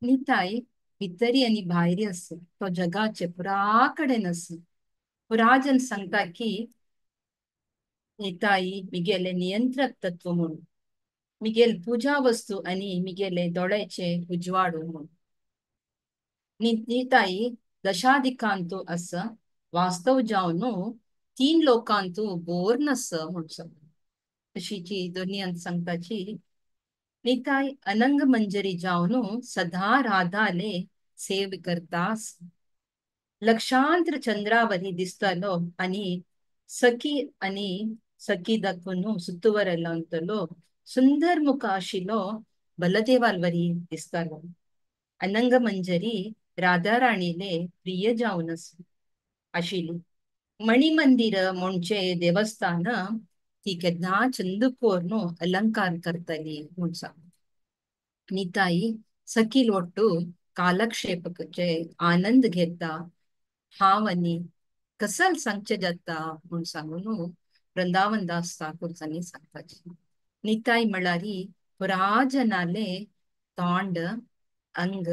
निताय भितरी आणि भायरी अस तो जगाचे पुराकडे नस पुराजन सांगता की निताई मिगेले नियंत्रक तत्व म्हणून मिगेल पूजा वस्तू आणि मिगेले दोळ्याचे उजवाडू म्हणून निताई दशाधिकांतू अस वास्तव जावन तीन लोकांतू बोर नस म्हणून अशीची दोन्ही सांगताची निताई अनंग मंजरी जावन सदा राधाले सेव करतास लक्षांतर चंद्रावरी दिसतलो आणि सखी दक्वनु सुತ್ತುವರೆಲ್ಲಂತಲೋ सुंदर मुख आशिलो बलदेवालवरी दिसतलो अनंग मंजरी राधाराणीले प्रिय जाऊनस आशिली मणिमंदिर म्हणजे देवस्थान ती केन्ना चंदकोरनो अलंकार करतली म्हणून सांग निताई सखील ಒಟ್ಟು कालक्षेपचे आनंद घेता हावनी कसल सांगचे जाता म्हणून सांगून वृंदावन दास ठाकूर जाणी सांगताची निताई म्हळारी पुराजनाले तोंड अंग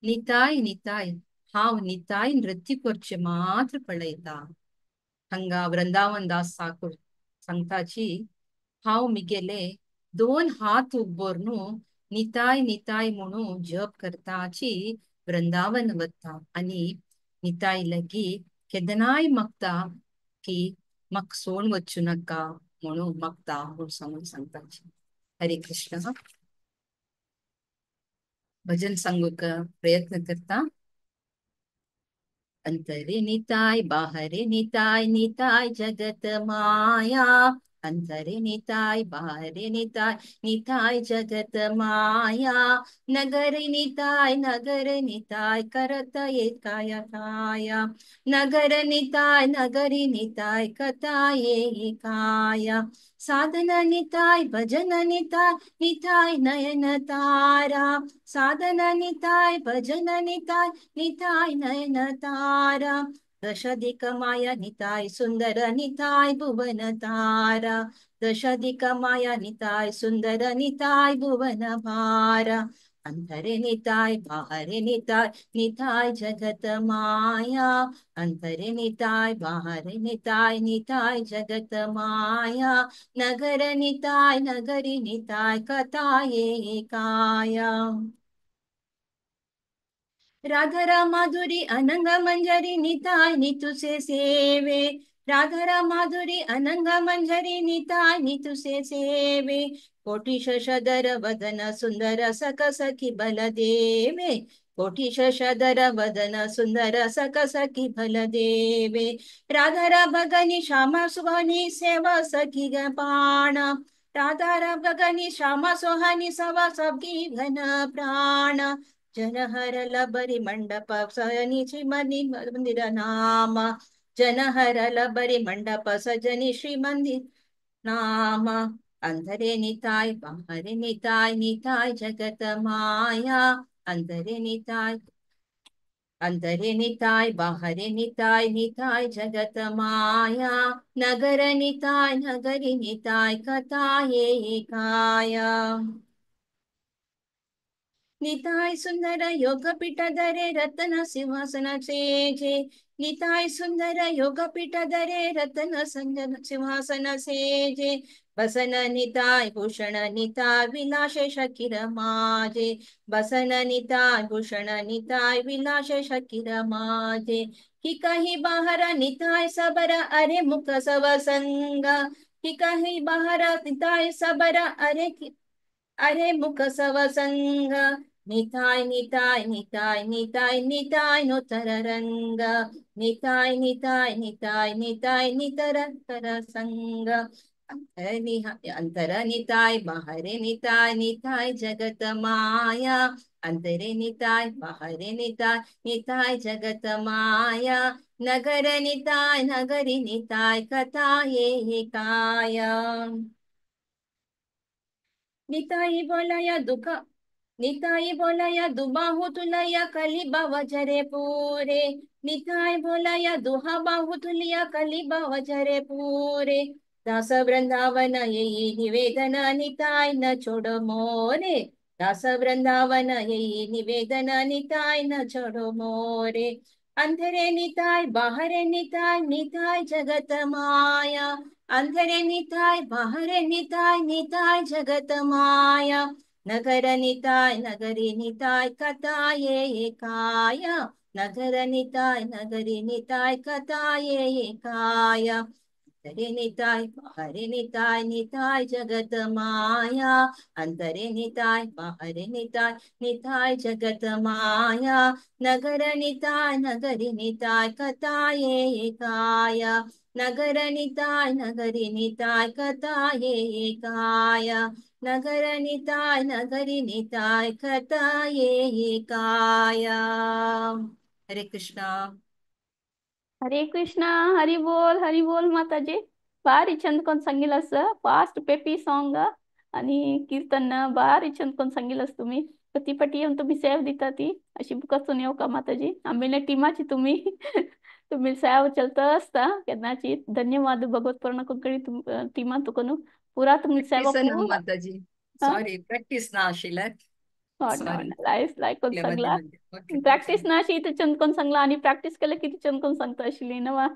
निताय निताय हाव निताय नृत्य करचे मात्र पळयता हंगा वृंदावन दास ठाकूर सांगताची हाव मिगेले दोन हात उब्बोरनु निताय निताय म्हणून जप करताची वृंदावन वता आणि निताय लगी केदनाय मगता की मग सोड वच्चू नका म्हणून मगता म्हणून सांगून सांगताची हरे कृष्ण भजन सांगूक प्रयत्न करता अंतरे निताय बाहरे निताय निताय जगत माया अंतरे निताय बाहरे निताय निताय जगत माया नगर निताय करत एकाया काया नगर निताय कथा काया साधन निताय भजन निताय निताय नयन तारा साधन निताय भजन निताय निताय नयन तारा दशाधिक माया निताय सुंदर निताय भुवन तारा दशाधिक माया निताय सुंदर निताय भुवन भारा अंतरे निताय बाहरे निताय निताय जगत माया अंतरे निताय बाहरे निताय निताय जगत माया नगर निताय नगरी निताय कथा काया राधारा माधुरी अनंग मंजरी निताय नितुसे सेवे राधारा माधुरी अनंग मंजरी निताय नितुसे सेवे कोटी शशधर वदन सुंदर सख सखी बलदेवे कोटी शशधर वदन सुंदर सख सखी बलदेवे राधारा भगनी श्यामा सुहानी सेवा सखी गपाण राधारा भगनी श्यामा सुहानी सेवा सखी घन प्राण जनहर लबरी मंडप सजनी श्रीमंदी मंदिर नाम जनहर लबरी मंडप सजनी श्री मंदिर नाम अंधरे निताय बाहरे निताय निताय जगत माया अंधरे निताय बाहरे निताय निताय जगत माया नगर निताय नगरी निताय कथा काया निताय सुंदर योग पीठ धरे रत्न सिंहासन सेजे निताय सुंदर योग पीठ धरे रत्न सिंहासन सेजे बसन निताय भूषण निताय विलासे शकीर माजे बसन निताय भूषण निताय विलासे शकीर माजे कि कहीं बाहर निताय सबर अरे मुख सव संग कि कहीं बाहर निताय सबर अरे मुख सव संग निताय निताय निताय निताय निताय नोतर रंग निताय निताय निताय निताय नितर तर संग अंतर निताय बाहरे निताय निताय जगत माया अंतरे निताय बाहरे निताय निताय जगत माया नगर निताय नगरी निताय कथा काया निताई बोलाया दुख निताई बोलाया दुबाहु तुलया कलिबा वजरे पूरे। निताई बोलाया दुहा बाहु तुलिया कलिबा वजरे पूरे। दास वृंदावन यही निवेदन निताय न छोड़ो मोरे। दास वृंदावन यही निवेदन निताय न छोड़ो मोरे। अंधरे निताय बाहरे निताय निताय जगत माया। अंधरे निताय बाहरे निताय निताय जगत माया। नगर निताय नगरी निताय कथाये एकाय। नगर निताय नगरी निताय कथाये एकाय। अंतरे निताय बाहरे निताय निताय जगत माया। अंतरे निताय बाहरे निताय निताय जगत माया। नगर निताय नगरी निताय कथाये एकाय। नगर निताय नगरी निताय कथाये एकाय। नगर निताय नगरी निताय कथाये एकाय। हरे कृष्णा. हरे कृष्णा. हरी बोल माताजी. भारी चंद कोण सांगितलंस, फास्ट पेपी सॉंग आणि कीर्तन भारी चंद कोण सांगितलंस तुम्ही. पती येऊन तुम्ही सेव दिता ती अशी बुकासून येऊ का माताजी. आम्ही टीमाची तुम्ही तुम्ही सेव चलत असता केन्नाची. धन्यवाद भगवत पूर्ण कोंकणी टीमा तुकोन पुरा तुम्ही सेवा प्रॅक्टिस ना पूरा. माताजी. हा? सॉरी प्रॅक्टिस ना आशिल्ल्यात. सॉरी लायक कोण मध्ये सांगला. मध्ये. ओके प्रॅक्टिस ना अशी इथे चंद कोण सांगला आणि प्रॅक्टिस केलं किती चंद कोण सांगता आशिल्ली नवा.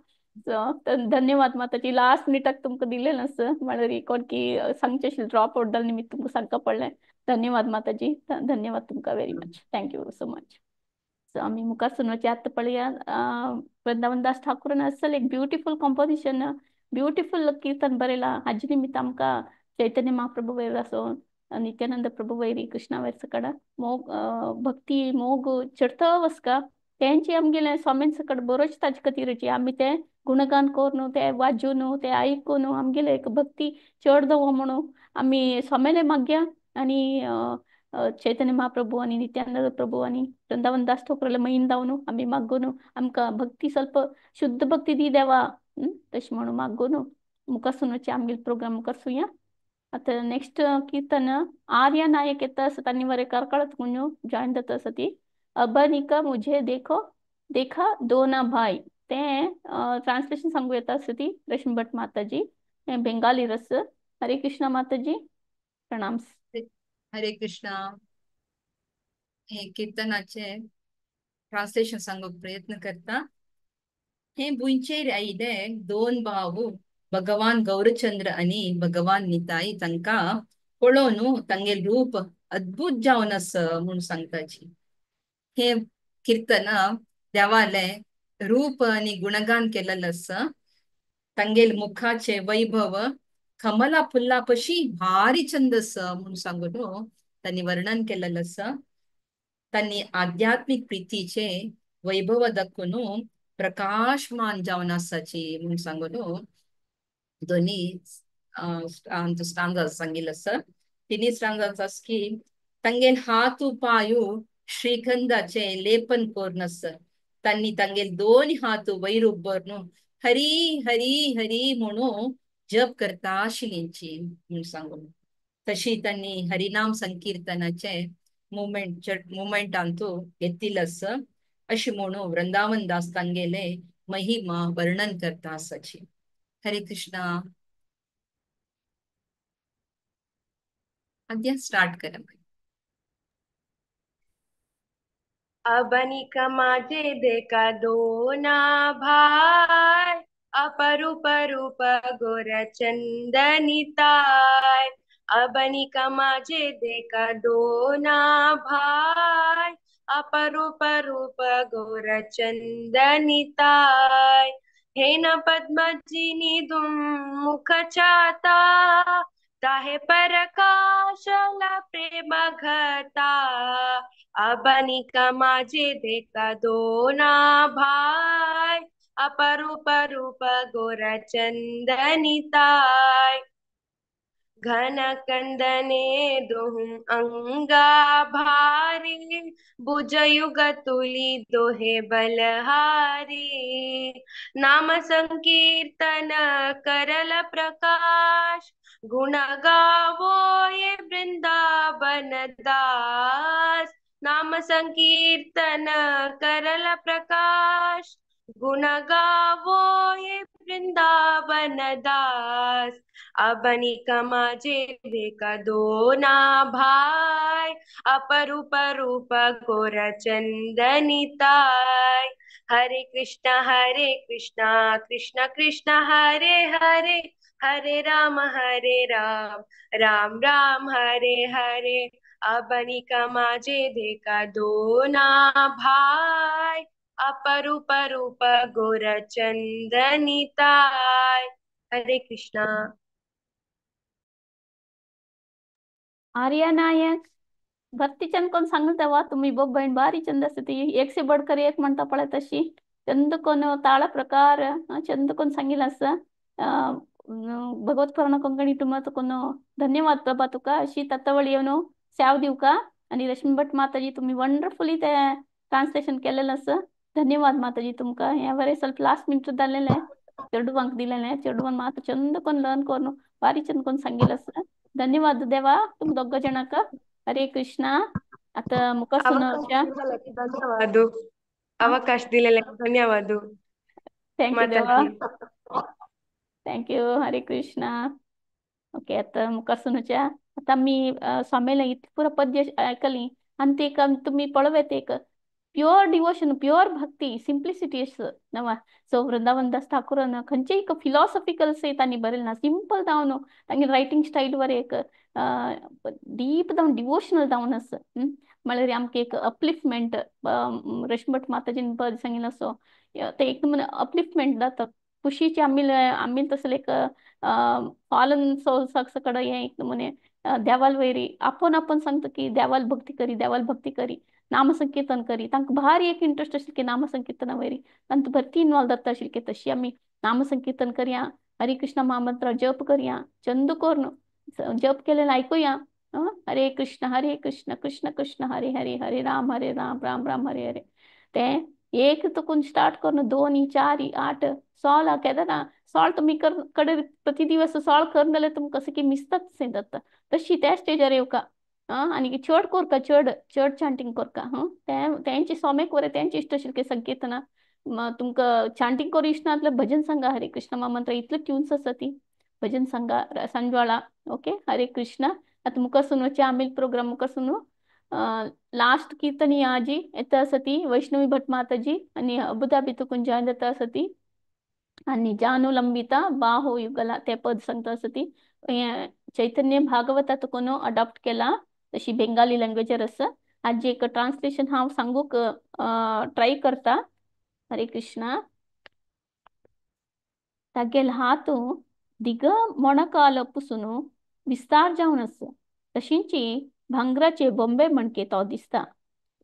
धन्यवाद माताजी. लास्ट मिनटाक तुमकां दिले नस मला रिकॉर्ड की सांगचे आशिल्ले ड्रॉप आउट जालें निमित्त तुमकां सांगता पडलें. धन्यवाद माताजी. धन्यवाद तुमकां very much. Thank you so much. So आम्ही मुखार सुनवाची आत्ता पळया. वृंदावन दास ठाकूरान असल एक ब्युटिफूल कंपोजिशन ब्युटिफूल कीर्तन बरयला हाजे निमित्त आमकां चैतन्य महाप्रभू वयर आसून नित्यानंद प्रभू वैरी कृष्णा वयर सकड मोग भक्ती मोग चढतो वसका तेंची आमगेले स्वामीन सकड बरोच ताजे खातीरची आमी ते गुणगान करून ते वाजून ते आयकून आमगेले एक भक्ती चड दवो म्हणून आमी स्वामेले मागया. आणि चैतन्य महाप्रभू आणि नित्यानंद प्रभू आणि वृंदावन दास ठाकूरले मैन जावन आमी मागून आमकां भक्ती स्वल्प शुद्ध भक्ती दी देवा तशें म्हणून मागून मुखार सुनोवचे आमगेले प्रोग्राम मुखार सुया. आता नेक्स्ट कीर्तन आर्य नायक येता आसा तांणी बरें करकळत म्हणून जॉइन जाता आसा ती अबनिका मुझे देखो देखा दोना भाई ते ट्रान्सलेशन सांगू येता आसा ती रश्मी भट माताजी बेंगाली रस. हरे कृष्णा माताजी प्रणाम. हरे कृष्णा. हे कीर्तनाचे ट्रान्सलेशन सांगूक प्रयत्न करता. हे बुंचेर आयिल्ले दोन भाव भगवान गौरचंद्र आणि भगवान निताई तांकां पळोवन तांगेल रूप अद्भुत जावन आस म्हणून सांगताची. हे कीर्तन देवाले रूप आणि गुणगान केलेलं आसा. तांगेल मुखाचे वैभव कमला फुल्ला पशी भारी चंद आसा म्हणून सांगून त्यांनी वर्णन केलेलं आसा. त्यांनी आध्यात्मिक प्रीतीचे वैभव दाखवून प्रकाशमान जावन आसाची म्हणून सांगून दोन्ही स्टांजास सांगिल्लो आसा. तिन्ही स्टांजास की तांगेल हातू पायू श्रीगंधाचे लेपन करून आसा. त्यांनी तांगेल दोन हात वयर उबरून हरी हरी हरी म्हणून जप करता आशिल्लींची म्हणून सांगून तशी त्यांनी हरिनाम संकीर्तनाचे मुवमेंटांतू घेतिल्लो आसा अशी म्हणून वृंदावन दास तांगेले महिमा वर्णन करता आसाची. हरे कृष्णा. अद्या स्टार्ट करा. अबनिक माझे देखा दोना भाई अपरूप रूप गोर चंदनिताय. अबनिक माझे देखा दोना भाई अपरूप रूप गोर चंदनिताय. हे न पद्मजिनी दुम मुख चाता ताहे प्रकाशला प्रेम घता. अबनिका माझे देखा दोना भाई अपरूप रूप गोर चंदनिताय. घन कंदने दोहुं अंगा भारी भुजयुग तुली दोहे बलहारी. नाम संकीर्तन करल प्रकाश गुण गावो ये वृंदावन दास, नाम संकीर्तन करल प्रकाश। गुण गावो ये वृंदावन दास, अबनिक माझे भेका दोना भाई, अपरूप रूप गोर चंदनिताय। हरे कृष्णा कृष्ण कृष्ण हरे हरे, हरे राम राम राम हरे हरे। अबनिक माझे भेका दोना भाई, अपरूप रूप गोर चंदनिताय। हरे कृष्णा। आर्या नायक भक्ती चंद कोण सांगल तेव्हा तुम्ही बहीण बारी चंद असते ती एक से बडकर एक म्हणता पडे तशी चंद कोण ताಳ प्रकार चंद कोण सांगिल असं भगवत कर्ण कोंकणी तुम्हाला कोण धन्यवाद प्रभा तुका अशी तत्वळी येऊन सेव देऊ का आणि रश्मी भट माताजी तुम्ही वंडरफुली ते ट्रान्सलेशन केलेलं असं धन्यवाद माताजी तुमका या वरे ಸ್ವಲ್ಪ लास्ट मिनिट जालेले चेडू अंक दिलेले चेडू मात चंद कोण लर्न करून बारी चंद कोण सांगिल असं धन्यवाद देवा तुम दोघ जनक हरे कृष्ण आता मुख ಅವಕಾಶ सुनवच्या ನೀಡಲಕ್ಕೆ ಧನ್ಯವಾದ. ಅವಕಾಶ दिलेल्या ಧನ್ಯವಾದ थँक्यू देवा माताजी. थँक्यू हरे कृष्ण ओके आता मुख सुनच्या आता मी स्वामीला इतकी पुरा पद्य ऐकली आणि ते का तुम्ही पळवेत एक प्युअर डिवोशन प्युअर भक्ती सिंप्लिसिटी नवा सो वृंदावन दास ठाकूरन खंयचे एक फिलॉसॉफिकल से तांणी बरेल ना सिंपल जावन तांगे रायटिंग स्टाईल वर एक डीप जावन डिवोशनल जावन आस म्हळ्यार आमकां एक अपलिफ्टमेंट रश्मट माताजीन पद सांगिल्लो असो ते एकदम अपलिफ्टमेंट जाता खुशीची आम्ही आम्ही तसले एक फॉलन सोल्साकडे हे एक म्हणे देवाल वैरी आपण सांगतो की देवाल भक्ती करी नाम संकीर्तन करी तांकां भारी एक इंटरेस्ट असेल की नाम संकीर्तना वैरी तांकां भरती इन्वॉल्व जाता असेल की तशी आम्ही नाम संकीर्तन करया हरे कृष्ण महामंत्र जप करया चंद करून जप केलेलं ऐकूया हरे कृष्ण कृष्ण कृष्ण हरे हरे हरे राम राम राम हरे हरे ते एक तुकून स्टार्ट करून 2 4 8 16 केदां ना 16 तुम्ही कडे प्रति दिवस 16 करून जाल्यार तुमकां कसं की मिसताच जाता तशी त्या स्टेजार येवका आणि चड कोरका चड चांटिंग कोरका तेंची सोमेक वरे तेंची इश्ट अशिल्ले संकीर्तना तुमकां चांटिंग करू इश्ट ना जाल्यार भजन सांगा हरे कृष्ण महामंत्र इतले ट्यून्स आसा ती भजन सांगा संजवाळा ओके हरे कृष्ण आता मुखार सुनोवचे आमील प्रोग्राम मुखार सुनू लास्ट कीर्तनी आजी येता सती वैष्णवी भट माताजी आणि अबुधाबी तुकून जॉइन जाता सती आणि जानू लंबिता बाहो युगला ते पद सांगता सती चैतन्य भागवता तुकून अडॉप्ट केला तशी बेंगाली लँग्वेजर आसा आज एक ट्रान्सलेशन हांव सांगूक ट्राय करता हरे कृष्ण तागेल हातू दिग मोणकालपुसून विस्तार जावन आसा तशींची भांगराचे बॉम्बे मणके तो दिसता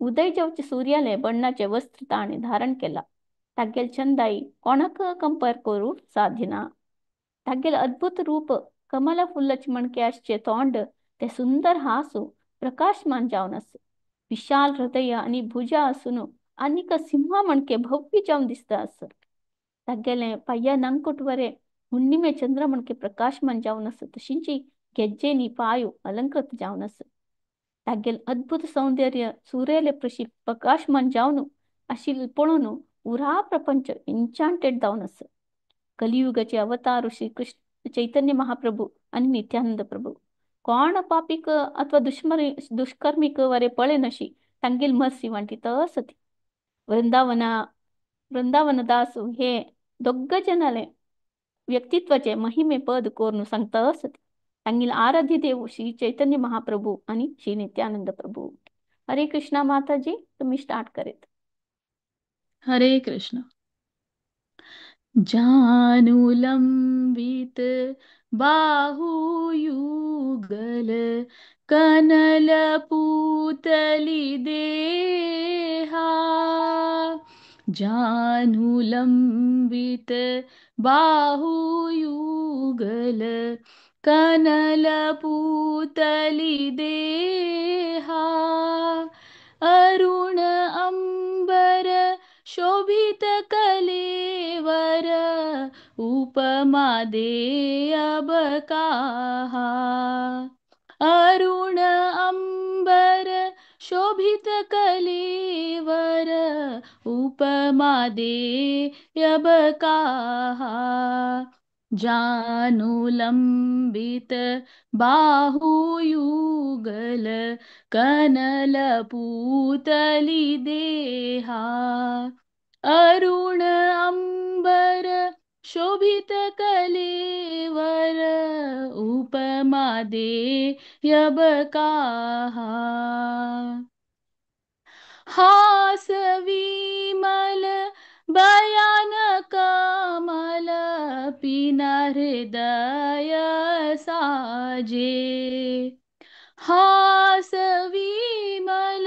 उदय जावचे सूर्याले बण्णाचे वस्त्र ताणे धारण केला तागेल चंदाई कोणाक कंपेर करू साध्य ना तागेल अद्भुत रूप कमला फुल्लाची मणके आसचे तोंड ते सुंदर हासू प्रकाशमान जावन आस विशाल हृदय आणि भुजा असून आनीक सिंहा मणके भव्य जावन दिसता आस तागेले पय्या ನಂಕುಟ್ವರೆ ಹುಣ್ಣಿಮೆ ಚಂದ್ರಮಣಕ್ಕೆ ಪ್ರಕಾಶमान जावन आस तशींची ಗೆಜ್ಜೆನಿ पायू अलंकृत जावन आस तागेल अद्भुत सौंदर्य सूर्याले प्रकाशमान जावन आशिल्ले पळोवन उरा प्रपंच एन्चांटेड जावन आस कलियुगाचे अवतार श्री कृष्ण चैतन्य महाप्रभू आणि नित्यानंद प्रभू कोण पापिक अथवा दुष्कर्मिक वरे पळे नशी तांगेल मर्सी वांटित सती वृंदावन दास हे दोग्ग जनाले व्यक्तित्वाचे महिमे पद कोरून सांगता असत तांगील आराध्य देव श्री चैतन्य महाप्रभू आणि श्री नित्यानंद प्रभू हरे कृष्णा माताजी तुम्ही स्टार्ट करेत हरे कृष्ण जानुलंबित बाहुयुगल कनल पूतली देहा जानुलंबित बाहुयुगल कनल पूतली देहा अरुण अंबर शोभित कलेवर उपमा दे अब कहा। अरुण अंबर शोभित कलेवर, उपमा दे अब कहा। जानुलंबित बाहुयुगल, कनल पूतली देहा। अरुण अंबर शोभित कलेवर, उपमा दे यब कहा। हास विमल बयान कमल, पीना हृदय साजे। हास विमल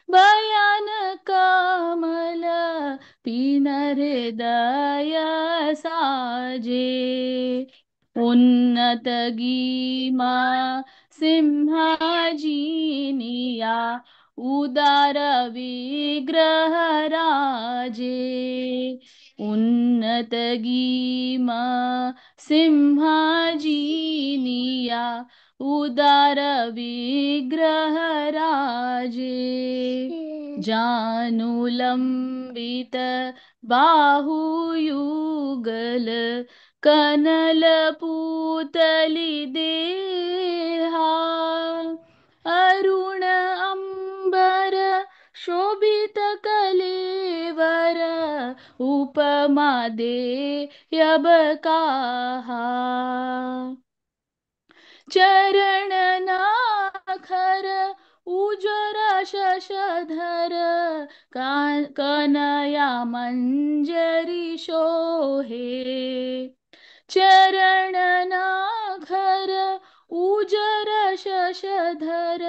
बयान कमल, पीन हृदय साजे। उन्नत गीमा सिंहाजीनिया, उदार विग्रह राजे। उन्नत गीमा सिंहाजीनिया, उदार विग्रह राजे। जानुलंबित बाहुयुगल, कनल पूतली देहा। अरुण अंबर शोभित कलेवर, उपमा दे यब कहा। चरण नाखर उजर शशधर, कनया मंजरी शोहे। चरण नाखर उजर शशधर,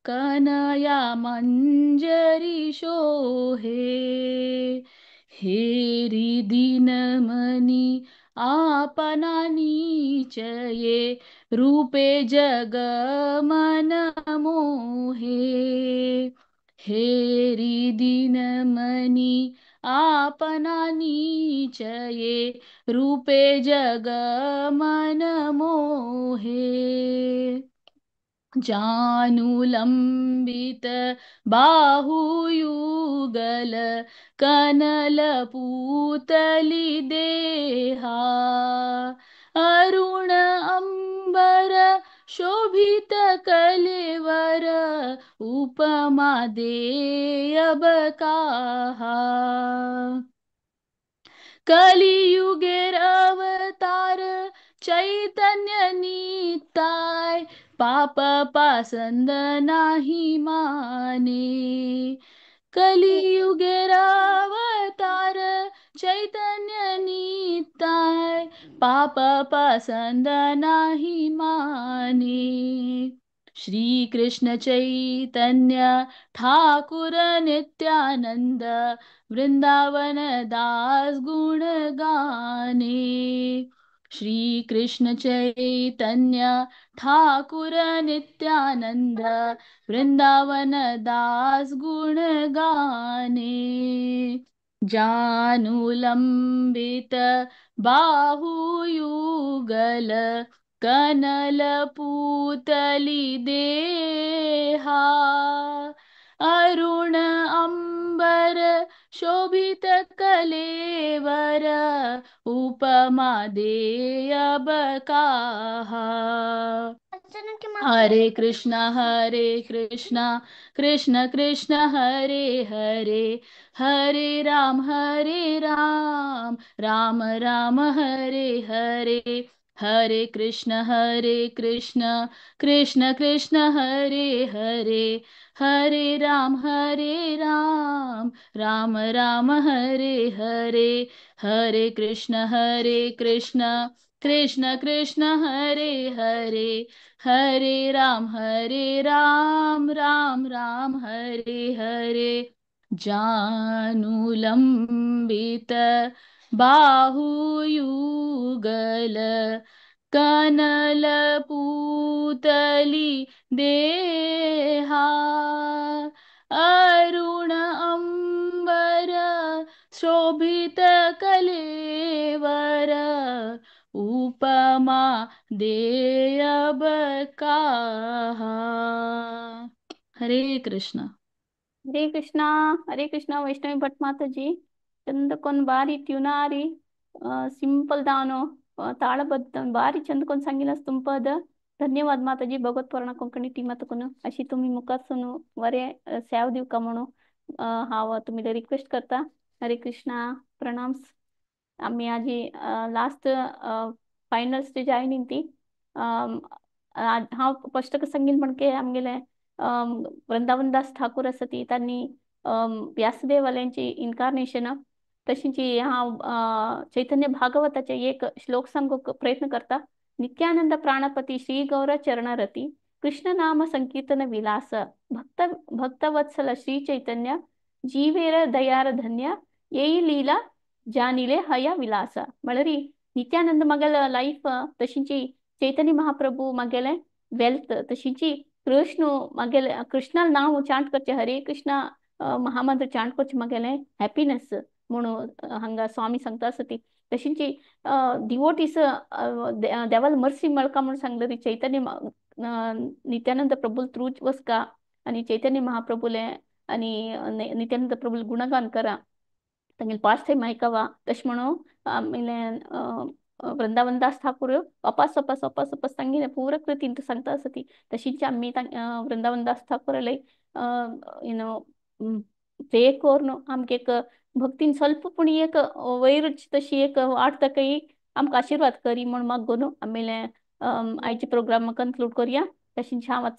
कनया मंजरी शोहे। हेरी दीनमणि आपना नीचये, रूपे जग मन मोहे। हेरी दीनमणि आपना नीचये, रूपे जग मन मोहे। जानुलंबित बाहुयुगल, कनल पूतली देहा। अरुण अंबर शोभित कलेवर, उपमा दे अब कहा। कलियुगेर अवतार चैतन्य निताय, पाप पासंद नाही माने। कलियुगेर अवतार चैतन्य निताय, पाप पासंद नाही माने। श्री कृष्ण चैतन्य ठाकुर नित्यानंद, वृंदावन दास गुण गाने। श्री कृष्ण चैतन्य ठाकुर नित्यानंद, वृंदावन दास गुण गाने। जानुलंबित बाहुयुगल, कनल पूतली देहा। अरुण अंबर शोभित कलेवर, उपमा दे अब कहा। हरे कृष्णा कृष्ण कृष्ण हरे हरे, हरे राम राम राम हरे हरे। हरे कृष्ण कृष्ण कृष्ण हरे हरे, हरे राम राम राम हरे हरे। हरे कृष्ण कृष्ण कृष्ण हरे हरे, हरे राम राम राम हरे हरे। जानुलंबित बाहुयुगल, कनल पूतली देहा। अरुण अंबर शोभित कलेवर, दे अब कहा। हरे कृष्ण। हरे कृष्णा वैष्णवी भट माता जी ಚಂದಕ್ಕೊಂದು ಬಾರಿ ಟ್ಯೂನಾರಿ ಸಿಂಪಲ್ ದಾನು ताळबद्ध बारी चंदकोन सांगितलं तुमपद धन्यवाद माताजी भगवत पुराण कोंकणी टीमातकून अशी तुम्ही मुखातून वरे सेव दिव का म्हणून हाव तुम्ही रिक्वेस्ट करता हरे कृष्णा प्रणाम्स आम्ही आजी लास्ट फायनल स्टेज आहे निंती हांव स्पश्ट सांगीन म्हणके आमगेले वृंदावन दास ठाकूर आसा ती त्यांनी व्यासदेवाल्यांची इन्कारनेशन तशीची हांव चैतन्य भागवताचे एक श्लोक सांगूक प्रयत्न करता नित्यानंद प्राणपती श्री गौर चरणरती कृष्ण नाम संकीर्तन विलास भक्तवत्सल श्री चैतन्य जीवेर दयार धन्य येई लीला जानिले हया विलास म्हळरी नित्यानंद मगेल लाईफ तशीची चैतन्य महाप्रभू मगेले वेल्थ तशीची कृष्ण मगेले कृष्णाल नाव चांट करचे हरे कृष्णा महामंत्र चांट करचे मगेले हॅपीनेस म्हणून हांगा स्वामी सांगता सती तशीची डिवोटीस देवाल मर्सी मळका म्हणून सांगले चैतन्य नित्यानंद प्रभू थ्रू वसका आणि चैतन्य महाप्रभूले आणि नित्यानंद प्रभू गुणगान करा तांगेल पाच टाइम आयकावा तश म्हणून आमले वृंदावन दास ठाकूर वापस वापस वापस वापस तांगे पूरक रितीन सांगता असती तशीच आम्ही वृंदावन दास ठाकूरले प्रे कोरून आमके एक भक्तीन स्वल्प पुणी एक वैरच तशी एक वाट तकई आमकां आशीर्वाद करी म्हण मागून आमेले आयचे प्रोग्राम कन्क्लूड करूया तशी हांव